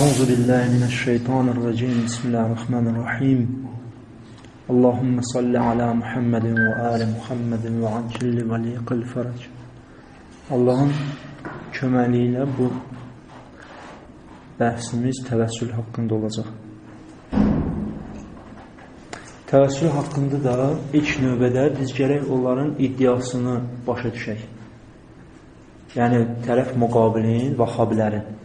Euzu billahi mineşşeytanirracim. Bismillahirrahmanirrahim. Allahumme salli ala Muhammedin ve ali Muhammedin ve acil ve liqil farac. Allah'ın köməkliyi bu bəhsimiz təvəssül haqqında olacaq. Təvəssül haqqında da ilk növbədə biz gərək onların iddiasını başa düşək. Yəni tərəf müqabilin, vahhabilərin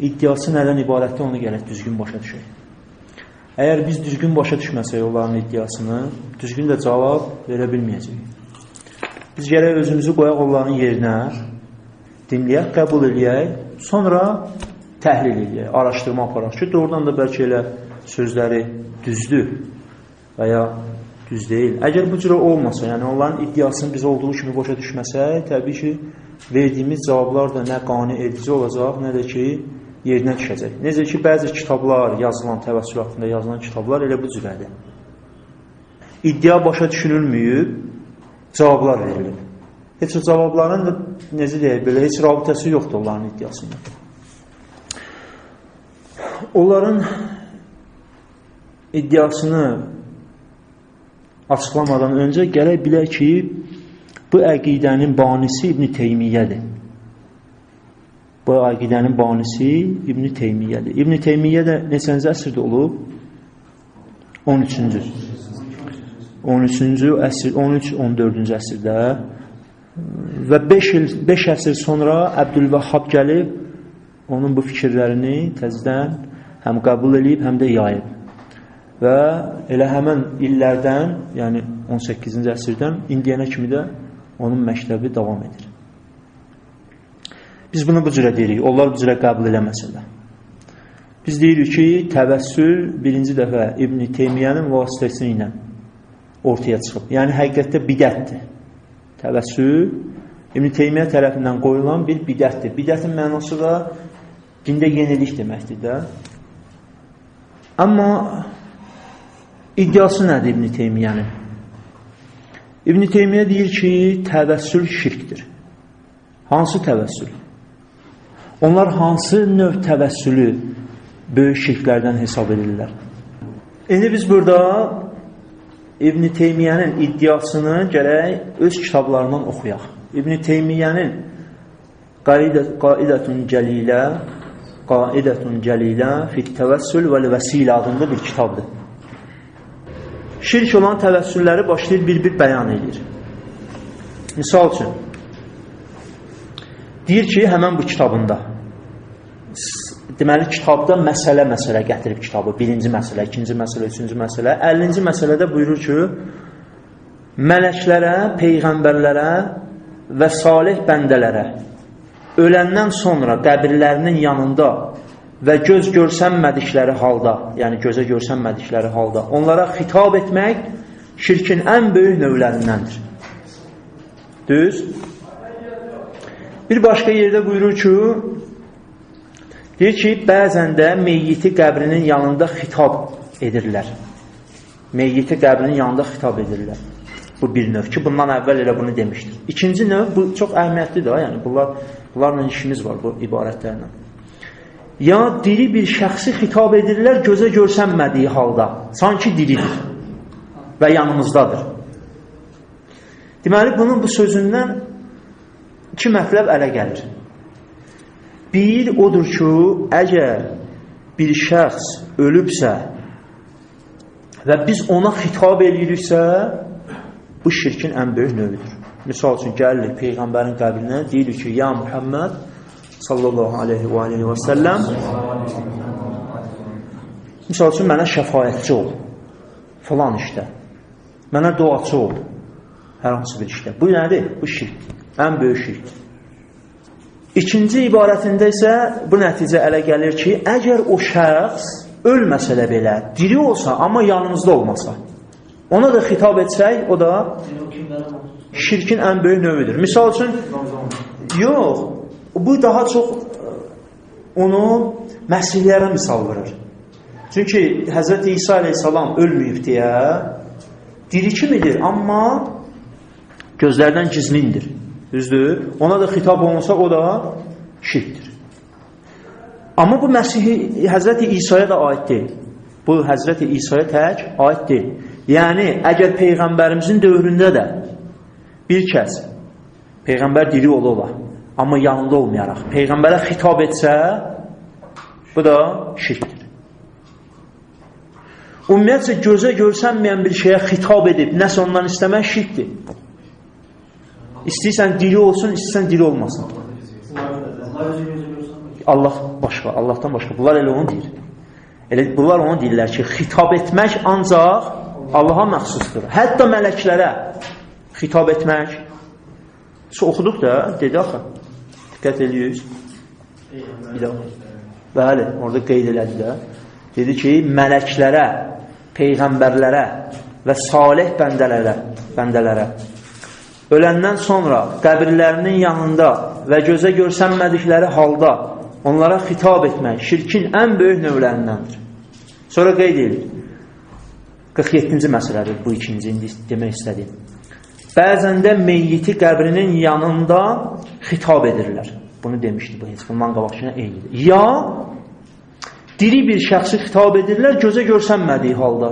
iddiası nədən ibarətdir, onu gərək düzgün başa düşək. Əgər biz düzgün başa düşməsək onların iddiasını, düzgün də cavab verə bilməyəcəyik. Biz gərək özümüzü qoyaq onların yerinə, dinləyək, qəbul edək, sonra təhlil edək, araşdırma aparaq ki, doğrudan da bəlkə elə sözləri düzdür və ya düz deyil. Əgər bu cürə olmasa, yəni onların iddiasını biz olduğu kimi başa düşməsək, təbii ki, verdiyimiz cavablar da nə qane edici olacaq, nə də ki, yerinə düşəcək. Necə ki, bəzi kitablar yazılan, təvəssül haqqında yazılan kitablar elə bu cürədir. İddia başa düşülməyib, cavablar verilir. Heç o cavabların da, necə deyək, belə heç rabitəsi yoxdur onların iddiasında. Onların iddiasını açıqlamadan öncə gərək bilək ki, bu əqidənin banisi İbn Teymiyyədir. Bu əqidənin banisi İbn Teymiyyədir. İbn Teymiyyə də neçənci əsrdə olub? 13-cü. 13-cü əsr, 13-14-cü əsrdə və 5 əsr sonra Əbdülvəhhab gəlib, onun bu fikirlərini təzədən həm qəbul edib, həm də yayıb. Və elə həmən illərdən, yəni 18-ci əsrdən indiyənə kimi də onun məktəbi davam edir. Biz bunu bu cürə deyirik, onlar bu cürə qəbul eləməsələr. Biz deyirik ki, təvəssül birinci dəfə İbn Teymiyyənin vasitəsi ilə ortaya çıxıb. Yəni, həqiqətdə bidətdir. Təvəssül İbn Teymiyyə tərəfindən qoyulan bir bidətdir. Bidətin mənası da dində yenilik deməkdir də. Amma iddiası nədir İbn Teymiyyənin? İbn Teymiyyə deyir ki, təvəssül şirkdir. Hansı təvəssül? Onlar hansı növ təvəssülü böyük şirklərdən hesab edirlər? İndi biz burada İbn Teymiyyənin iddiasını gərək öz kitablarından oxuyaq. İbn Teymiyyənin Qaidətun Cəlilə fit təvəssül və vəsilə adında bir kitabdır. Şirk olan təvəssülləri başlayır bir-bir bəyan edir. Misal üçün, deyir ki, həmən bu kitabında, deməli, kitabda məsələ gətirib kitabı, birinci məsələ, ikinci məsələ, üçüncü məsələ, 50-ci məsələdə buyurur ki, mələklərə, peyğəmbərlərə və salih bəndələrə öləndən sonra qəbirlərinin yanında və göz görsənmədikləri halda, yəni gözə görsənmədikləri halda onlara xitab etmək şirkin ən böyük növlərindəndir. Düz? Bir başqa yerdə buyurur ki, deyir ki, bəzən də meyyiti qəbrinin yanında xitab edirlər. Meyyiti qəbrinin yanında xitab edirlər. Bu bir növ ki, bundan əvvəl elə bunu demişdir. İkinci növ, bu çox əhəmiyyətlidir, yəni bunlarla işimiz var bu ibarətlərlə. Ya diri bir şəxsi xitab edirlər gözə görsənmədiyi halda, sanki diridir və yanımızdadır. Deməli, bunun bu sözündən iki mətləb ələ gəlir. Bir, odur ki, əgər bir şəxs ölübsə və biz ona xitab ediriksə, bu şirkin ən böyük növüdür. Misal üçün, gəlirik Peyğəmbərin qəbrinə, deyirik ki, ya Muhammed sallallahu aleyhi və səlləm, misal üçün, mənə şəfayətçi ol, falan işdə, mənə duaçı ol, hər hansı bir işdə. Bu nədir? Bu şirk, ən böyük şirk. İkinci ibarətində isə bu nəticə ələ gəlir ki, əgər o şəxs ölməsə də belə, diri olsa, amma yanımızda olmasa, ona da xitab etsək, o da şirkin ən böyük növüdür. Misal üçün, yox, bu daha çox onu məsihlərə misal verir. Çünki Həzrəti İsa aleyhissalam ölməyib deyə diri kimidir, amma gözlərdən gizlindir. Düzdür? Ona da xitab olunsa, o da şirkdir. Amma bu Məsihi Həzrəti İsa'ya da aid deyil. Bu Həzrəti İsa'ya tək aid deyil. Yəni, əgər Peyğəmbərimizin dövründə də bir kəs Peyğəmbər diri ola, amma yanında olmayaraq Peyğəmbərə xitab etsə, bu da şirkdir. Ümumiyyətcə, gözə görsənməyən bir şeyə xitab edib, nəsə ondan istəmək şirkdir. İstəyirsən diri olsun, istəyirsən diri olmasın. Allah başqa, Allahdan başqa. Bunlar elə onu deyir. Bunlar onu deyirlər ki, xitab etmək ancaq Allaha məxsusdur. Hətta mələklərə xitab etmək. Oxuduq da, dedi axı. Diqqət ediyoruz. Bəli, orada qeyd elədi də. Dedi ki, mələklərə, peyğəmbərlərə və salih bəndələrə öləndən sonra qəbirlərinin yanında və gözə görsənmədikləri halda onlara xitab etmək şirkin ən böyük növlərindəndir. Sonra qeyd edilir. 47-ci məsələdir bu ikinci, indi demək istədiyim. Bəzən də meyyiti qəbrinin yanında xitab edirlər. Bunu demişdi bu, heç bundan qabaqçına eynidir. Ya diri bir şəxsi xitab edirlər gözə görsənmədiyi halda.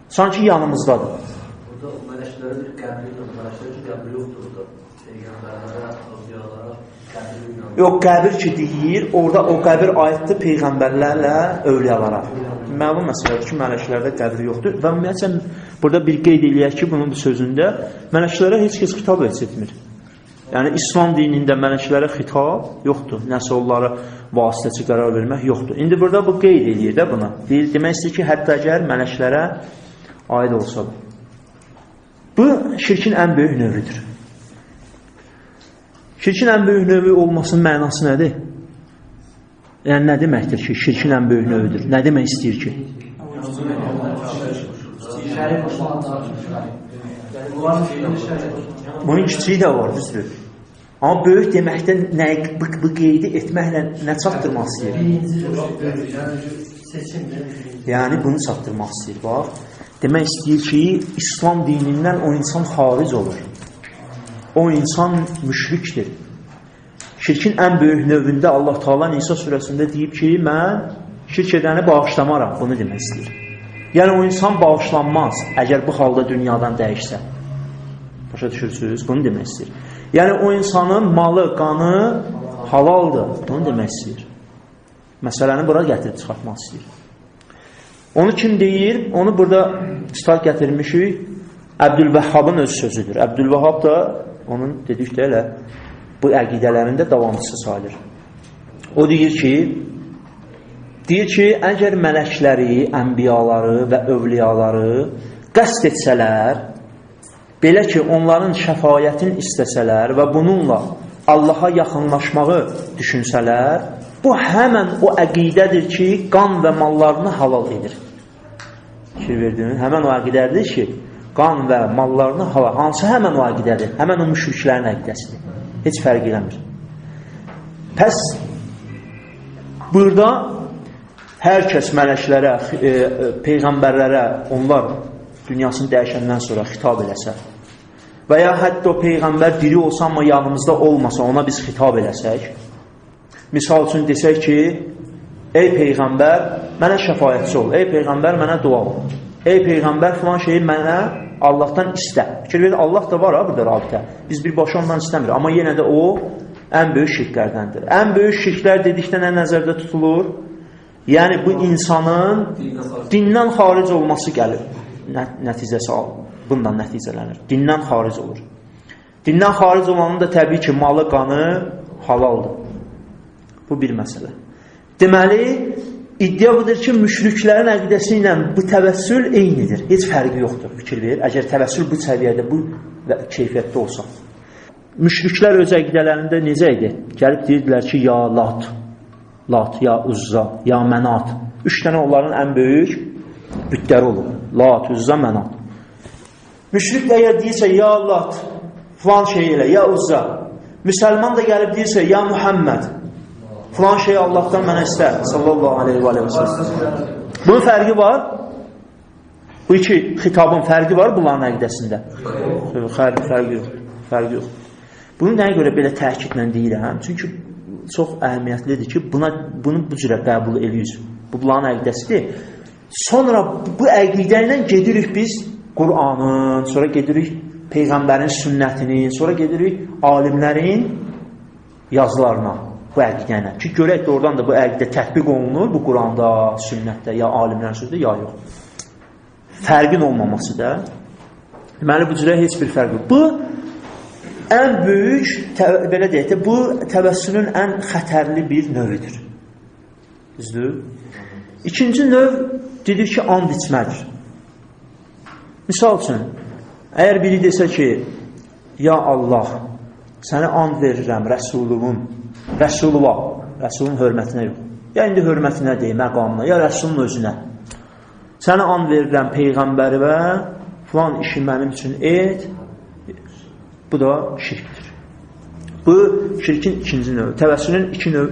Sanki yanımızdadır. Burada o mələklərə bir qəbri yoxdur. Mələklərin qəbri yoxdur da. Peyğəmbərlərə, avliyalara qəbri yoxdur. Yox, qəbir ki deyir, orada o qəbir aiddir peyğəmbərlərlə övliyalara. Məlum məsələdir ki, mələklərdə qəbir yoxdur. Və ümumiyyətlə, burada bir qeyd eləyək ki, bunun sözündə mələklərə heç kəs xitab etmir. Yəni, İslam dinində mələklərə xitab yoxdur. Nəsə onlara vasitəçi qərar vermək yoxdur. İndi burada bu qeyd eləyir də buna. Demək istəyir ki, hətta əgər mələklərə aid olsa da. Bu, şirkin ən böyük növüdür. Şirkin ən böyük növü olmasının mənası nədir? Yəni, nə deməkdir ki, şirkin ən böyük növüdür? Nə demək istəyir ki? Bunun kiçiyi də var, düzdür. Amma böyük deməkdən bu qeydi etməklə nə çatdırmaq istəyir? Yəni, bunu çatdırmaq istəyir. Bax, demək istəyir ki, İslam dinindən o insan xaric olur. O insan müşrikdir. Şirkin ən böyük növündə Allah Teala Nisa surəsində deyib ki, mən şirk edəni bağışlamaram. Bunu demək istəyir. Yəni, o insan bağışlanmaz, əgər bu halda dünyadan dəyişsə. Başa düşürsünüz? Bunu demək istəyir. Yəni, o insanın malı, qanı halaldır. Bunu demək istəyir. Məsələni bura gətirib çıxartmaq istəyir. Onu kim deyir? Onu burada kitab gətirmişik. Əbdülvəhhabın öz sözüdür. Əbdülvəhhab da onun dedik də elə bu əqidələrində davamçısı sayılır. O deyir ki, əgər mələkləri, ənbiyaları və övliyaları qəsd etsələr, belə ki, onların şəfayətini istəsələr və bununla Allaha yaxınlaşmağı düşünsələr, bu həmən o əqidədir ki, qan və mallarını halal edir. Fikir verdiniz? Həmən o əqidədir ki, qan və mallarını halal. Hansı həmən o əqidədir? Həmən o müşriklərin əqidəsidir. Heç fərq eləmir. Pəs, burada hər kəs mələklərə, peyğəmbərlərə, onlar dünyasını dəyişəndən sonra xitab eləsə və ya hətta o peyğəmbər diri olsa, amma yanımızda olmasa, ona biz xitab eləsək, misal üçün desək ki, ey peyğəmbər, mənə şəfayətçi ol, ey peyğəmbər, mənə dua ol, ey peyğəmbər, filan şeyi mənə Allahdan istə. Fikir verir, Allah da var ha, burada rabitə. Biz birbaşa ondan istəmir. Amma yenə də o, ən böyük şirklərdəndir. Ən böyük şirklər dedikdə nə nəzərdə tutulur? Yəni, bu insanın dindən xaric olması gəlir. Nəticəsi bundan nəticələnir. Dindən xaric olur. Dindən xaric olanın da təbii ki, malı, qanı halaldır. Bu bir məsələ. Deməli, iddia budur ki, müşriklərin əqidəsi ilə bu təvəssül eynidir. Heç fərqi yoxdur, fikir verir. Əgər təvəssül bu səviyyədə, bu keyfiyyətdə olsa. Müşriklər öz əqidələrində necə idi? Gəlib deyirdilər ki, ya Lat, ya Uzza, ya Mənat. 3 dənə onların ən böyük bütləri olur. Lat, Uzza, Mənat. Müşrik də əgər deyirsə, ya Lat, filan şey elə, ya Uzza. Müsəlman da gəlib deyirsə, ya Muhammed, filan şeyi Allahdan mənə istər, sallallahu aleyhi və səlləm. Bunun fərqi var. Bu iki xitabın fərqi var bunların əqidəsində. Fərqi yox. Bunu nəyə görə belə təkidlə deyirəm? Çünki çox əhəmiyyətlidir ki, bunu bu cürə qəbul edirik. Bu bunların əqidəsidir. Sonra bu əqidə ilə gedirik biz Qur'anın, sonra gedirik Peyğəmbərin sünnətini, sonra gedirik alimlərin yazılarına bu əqidə ilə. Ki, görək də oradan da bu əqidə tətbiq olunur, bu Qur'anda, sünnətdə, ya alimlərin sözdə, ya yox. Fərqin olmaması da. Deməli, bu cürə heç bir fərq yox. Bu, ən böyük, belə deyək də, bu təvəssülün ən xətərli bir növüdür. Düzdür? İkinci növ dedir ki, and içmədir. Misal üçün, əgər biri desə ki, ya Allah, sənə and verirəm Rəsulun hörmətinə yox. Ya indi hörmətinə deyil, məqamına, ya Rəsulun özünə. Sənə and verirəm Peyğəmbəri və filan işi mənim üçün et, bu da şirkdir. Bu, şirkin ikinci növü. Təvəssülün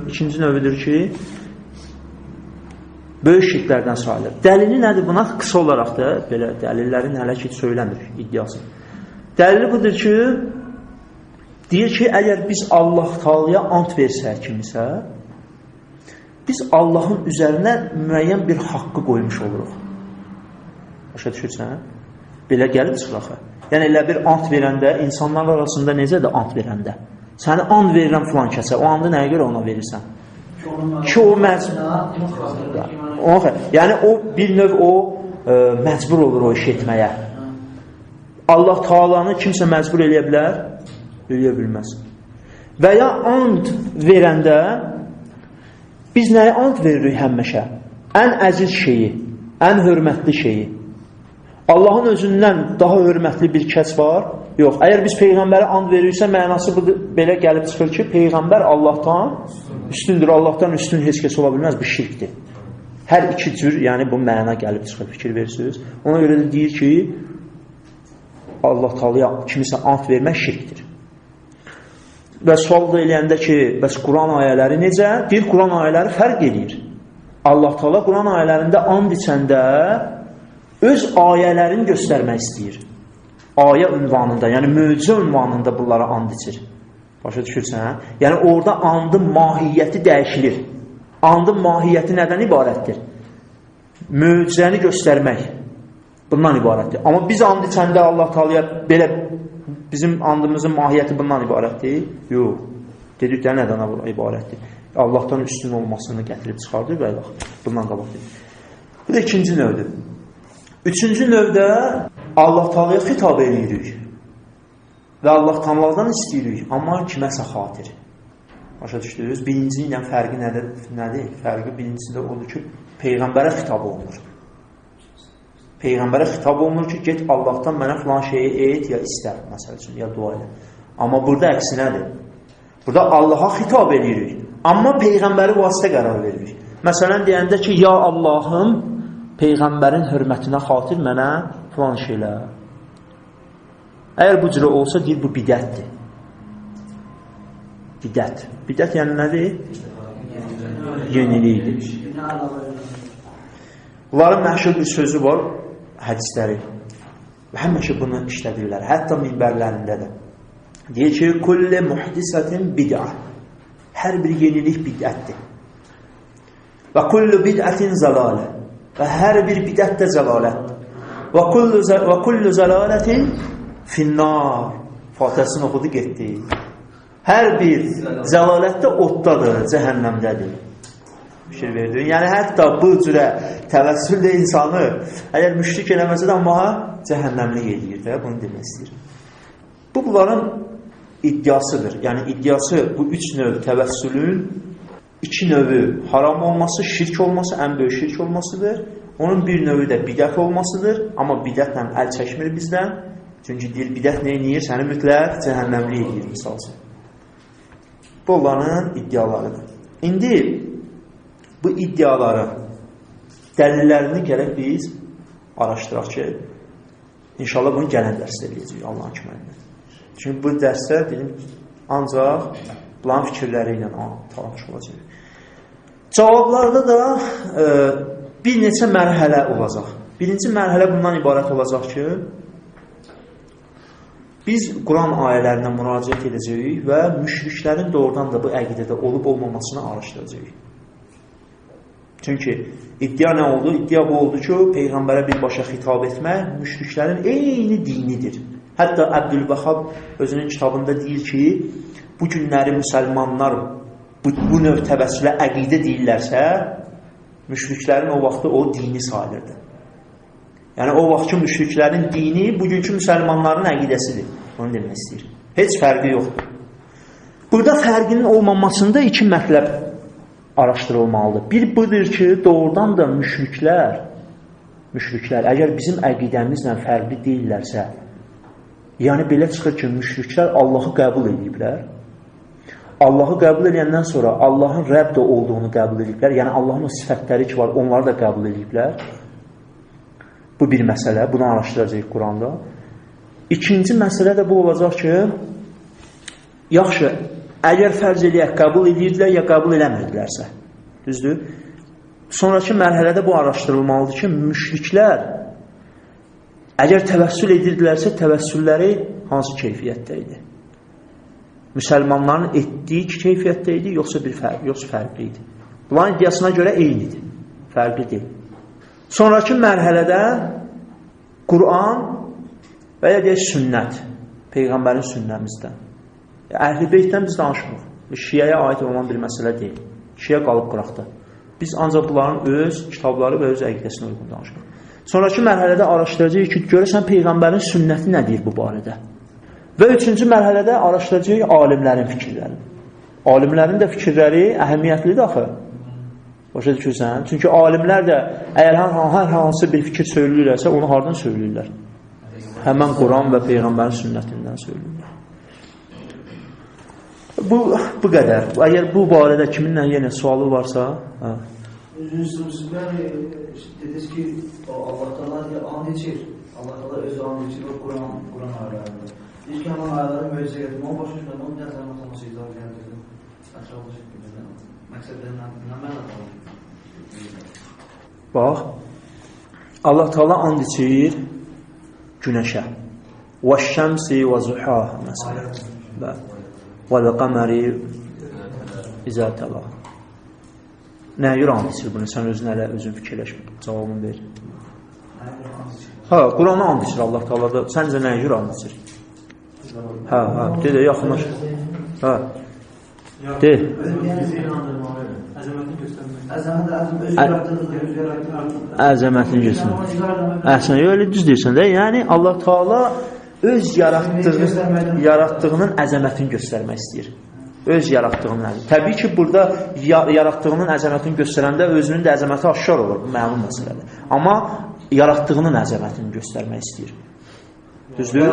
ikinci növüdür ki, böyük şirklərdən sayılır. Dəlili nədir buna? Qısa olaraq da, belə dəlillərin hələ ki, söyləmir iddiası. Dəlili budur ki, deyir ki, əgər biz Allah Taalaya ant versək kimisə, biz Allahın üzərinə müəyyən bir haqqı qoymuş oluruq. Başa düşürsən? Belə gəlib çıxır. Yəni, elə bir ant verəndə, insanlar arasında necədir ant verəndə? Səni and verirəm filan kəsə, o andı nəyə görə ona verirsən? Ki, o yəni, o bir növ o məcbur olur o iş etməyə. Allah Taalanı kimsə məcbur eləyə bilər? Eləyə bilməz. Və ya and verəndə biz nəyə and veririk həmişə? Ən əziz şeyi, ən hörmətli şeyi. Allahın özündən daha hörmətli bir kəs var? Yox. Əgər biz Peyğəmbərə and verirsə, mənası belə gəlib çıxır ki, Peyğəmbər Allahdan üstündür. Allahdan üstün heç kəs ola bilməz, bu şirkdir. Hər iki cür, yəni bu məna gəlib çıxır, fikir verirsiniz. Ona görə də deyir ki, Allah Taalaya kimisə and vermək şirkdir. Və sual da eləyəndə ki, bəs Quran ayələri necə? Deyir, Quran ayələri fərq edir. Allah Taala Quran ayələrində and içəndə öz ayələrini göstərmək istəyir. Ayə ünvanında, yəni möcüzə ünvanında bunlara and içir. Başa düşürsən? Yəni orada andın mahiyyəti dəyişilir. Andın mahiyyəti nədən ibarətdir? Möcüzəni göstərmək. Bundan ibarətdir. Amma biz and içəndə Allah Taalaya belə bizim andımızın mahiyyəti bundan ibarətdir? Yox. Dedik də nədən ibarətdir? Allahdan üstün olmasını gətirib çıxardır və bundan qabaqdır. Bu da ikinci növdür. Üçüncü növdə Allah Taalaya xitab edirik. Və Allah Taala'dan istəyirik, amma kiməsə xatir. Başa düşdünüz? Birinci ilə fərqi nədir? Fərqi birincisi də odur ki, Peyğəmbərə xitab olunur. Peyğəmbərə xitab olunur ki, get Allahdan mənə filan şeyi et ya istər, məsəl üçün, ya dua elə. Amma burada əksinədir. Burada Allaha xitab edirik, amma Peyğəmbəri vasitə qərar veririk. Məsələn, deyəndə ki, ya Allahım, Peyğəmbərin hörmətinə xatir mənə filan şeylə. Əgər bu cürə olsa, deyir, bu bidətdir. Bidət. Bidət yəni nədir? Yenilikdir. Bunların məşhur bir sözü var, hədisləri. Və həmişə bunu işlədirlər, hətta minbərlərində də. Deyir ki, kulli muhdisətin bid'ə. Hər bir yenilik bidətdir. Və kullu bid'ətin zəlalə. Və hər bir bidət də zəlalətdir. Və kullu zəlalətin finnar. Fatihəsini oxudu, getdi. Hər bir zəlalət də oddadır, cəhənnəmdədir. Fikir verdir. Yəni, hətta bu cürə təvəssül də insanı, əgər müşrik eləməsə də amma cəhənnəmlik edir də, bunu demək istəyir. Bu, bunların iddiasıdır. Yəni, iddiası bu üç növ təvəssülün iki növü haram olması, şirk olması, ən böyük şirk olmasıdır. Onun bir növü də bidət olmasıdır. Amma bidətlə əl çəkmir bizdən. Çünki deyir, bidət nə edir? Səni mütləq cəhənnəmli edir, misal üçün. Bu, onların iddialarıdır. İndi bu iddiaları, dəlillərini gərək biz araşdıraq ki, inşallah bunu gələn dərsdə eləyəcək Allahın köməklə. Çünki bu dərsdə dedim, ancaq bunların fikirləri ilə tanış olacaq. Cavablarda da bir neçə mərhələ olacaq. Birinci mərhələ bundan ibarət olacaq ki, Biz Quran ayələrinə müraciət edəcəyik və müşriklərin doğrudan da bu əqidədə olub-olmamasını araşdıracağıq. Çünki iddia nə oldu? İddia bu oldu ki, Peyğəmbərə birbaşa xitab etmək müşriklərin eyni dinidir. Hətta Əbdülvəhhab özünün kitabında deyir ki, bu günləri müsəlmanlar bu növ təvəssülə əqidə deyirlərsə, müşriklərin o vaxtı o dini sayılırdı. Yəni, o vaxtki müşriklərin dini bugünkü müsəlmanların əqidəsidir. Onu demək istəyir. Heç fərqi yoxdur. Burada fərqinin olmamasında iki mətləb araşdırılmalıdır. Bir budur ki, doğrudan da müşriklər, əgər bizim əqidəmizlə fərqli deyirlərsə, yəni belə çıxır ki, müşriklər Allahı qəbul ediblər. Allahı qəbul edəndən sonra Allahın Rəbb də olduğunu qəbul ediblər. Yəni, Allahın o sifətləri ki var, onları da qəbul ediblər. Bu bir məsələ, bunu araşdıracağıq Quranda. İkinci məsələ də bu olacaq ki, yaxşı, əgər fərz eləyək, qəbul edirdilər ya qəbul eləmirdilərsə, düzdür? Sonraki mərhələdə bu araşdırılmalıdır ki, müşriklər əgər təvəssül edirdilərsə, təvəssülləri hansı keyfiyyətdə idi? Müsəlmanların etdiyi keyfiyyətdə idi, yoxsa fərqli idi? Bunların iddiasına görə eynidir, fərqli deyil. Sonraki mərhələdə Quran və ya deyək sünnət, Peyğəmbərin sünnəmizdən. Əhl-i Beytdən biz danışmırıq. Şiyəyə aid olan bir məsələ deyil. Şiyə qalıb qıraqda. Biz ancaq bunların öz kitabları və öz əqidəsinə uyğun danışmırıq. Sonraki mərhələdə araşdıracağıq ki, görəsən Peyğəmbərin sünnəti nə deyir bu barədə? Və üçüncü mərhələdə araşdıracağıq alimlərin fikirlərini. Alimlərin də fikirləri əhəmiyyətlidir axı. Başa düşürsən? Çünki alimlər də əgər hər hansı bir fikir söyləyirlərsə, onu hardan söyləyirlər? Həmən Quran və Peyğəmbərin sünnətindən söyləyirlər. Bu qədər. Əgər bu barədə kiminlə yenə sualı varsa... Üzünsüzlər dediniz ki, Allah Teala and içir. Allah Teala özü and içir o Quran ayələrində. İlk həmən ayələri möcüzə getirdim. O başa düşmədim, onun nəzərə atılması icra gəldirdim. Ətraflı şəkildə. Məqsədlərindən mən atalım. Bax, Allah Teala and içir günəşə. وَالشَّمْسِ وَزُحَاهَ məsələn. وَالْقَمَرِ إِذَا تَلَاهَا. Nəyə görə and içir bunu? Sən özün hələ özün fikirləş, cavabını ver. Qurana and içir Allah Teala da. Səncə nəyə görə and içir? Deyə yaxınlaş. De. Əzəmətini göstərmək. Əhsən, öyle düz deyirsən də. Yəni Allah Teala öz yaratdığının əzəmətini göstərmək istəyir. Öz yaratdığının əzəmətini. Təbii ki, burada yaratdığının əzəmətini göstərəndə özünün də əzəməti aşkar olur. Bu məlum məsələdir. Amma yaratdığının əzəmətini göstərmək istəyir. Düzdür?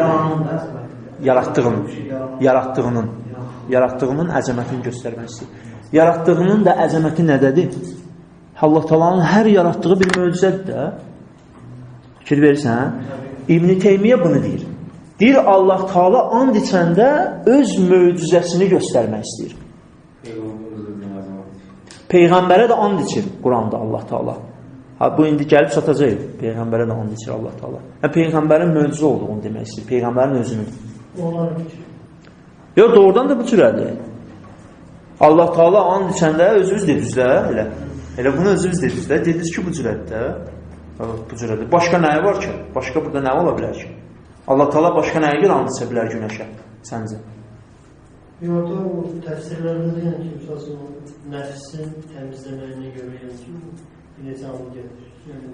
Yaratdığının əzəmətini göstərmək istəyir. Yaratdığının da əzəməti nədədir? Allah Taala'nın hər yaratdığı bir möcüzədir də. Fikir verirsən? İbn Teymiyyə bunu deyir. Deyir, Allah Taala and içəndə öz möcüzəsini göstərmək istəyir. Peyğəmbərə də and içir Quranda Allah Taala. Bu indi gəlib çatacaq. Peyğəmbərə də and içir Allah Taala. Peyğəmbərin möcüzə olduğunu demək istəyir. Peyğəmbərin özünün. Yox, doğrudan da bu cürədir. Allah Taala and içəndə özünüz dediniz də, elə bunu özünüz dediniz də, dediniz ki, bu cürədir də. Bu cürədir. Başqa nəyə var ki? Başqa burada nə ola bilər ki? Allah Taala başqa nəyə görə and içə bilər günəşə? Səncə? Orada o təfsirlərində deyən ki, nəfsin təmizləməyinə görə necə anı gəlir. Yəni,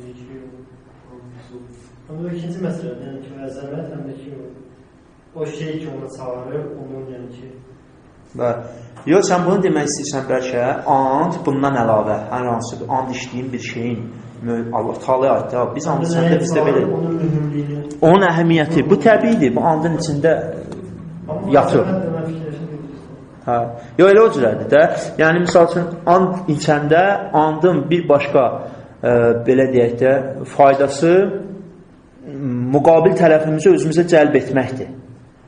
amma o ikinci məsələ, yəni ki, əzəmət, həm də ki, o şey ki, ona çağırır, onun yəni ki... Yox, sən bunu demək istəyirsən bəlkə, and bundan əlavə, hər hansı and içdiyin bir şeyin Allah Taala'ya aiddir. Biz and içəndə bizdə belə... Onun əhəmiyyəti, bu təbiidir, bu andın içində yatır. Yox, elə o cürədir də. Yəni, misal üçün, and içəndə andın bir başqa, belə deyək də, faydası müqabil tərəfimizi özümüzə cəlb etməkdir.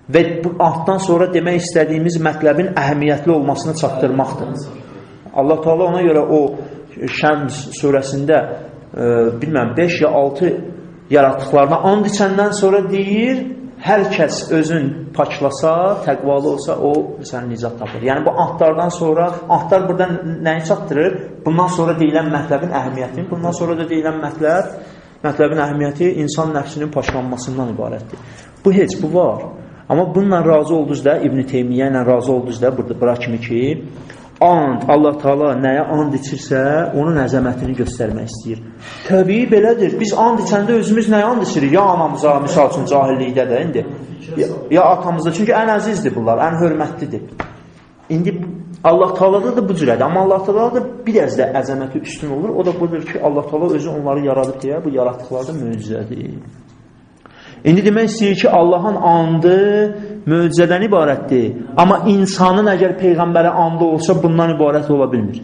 Və bu anddan sonra demək istədiyimiz mətləbin əhəmiyyətli olmasını çatdırmaqdır. Allah Teala ona görə o Şəms surəsində bilməm 5 ya 6 yaratdıqlarına and içəndən sonra deyir hər kəs özün paklasa, təqvalı olsa, o məsələn nicat tapır. Yəni bu antlardan sonra, antlar burada nəyi çatdırır? Bundan sonra deyilən mətləbin əhəmiyyətini, bundan sonra da deyilən mətləbin əhəmiyyəti insan nəfsinin paşlanmasından ibarətdir. Bu heç, bu var. Amma bununla razı oldunuz da, İbn Teymiyyə ilə razı oldunuz da, bura kimi ki, and, Allah Taala nəyə and içirsə, onun əzəmətini göstərmək istəyir. Təbii belədir. Biz and içəndə özümüz nəyə and içirik? Ya anamıza, misal üçün cahillikdə də indi. Ya atamızda. Çünki ən əzizdir bunlar, ən hörmətlidir. İndi Allah Taala'da da bu cürədir. Amma Allah Taala da biraz da əzəməti üstün olur. O da budur ki, Allah Taala özü onları yaradıb deyə bu yaratdıqları da möcüzədir. İndi demək istəyir ki, Allahın andı möcüzədən ibarətdir. Amma insanın əgər Peyğəmbərə andı olsa, bundan ibarət ola bilmir.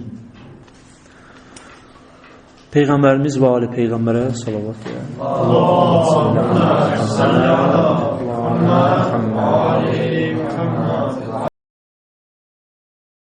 Peyğəmbərimiz və ali Peyğəmbərə salavat deyək.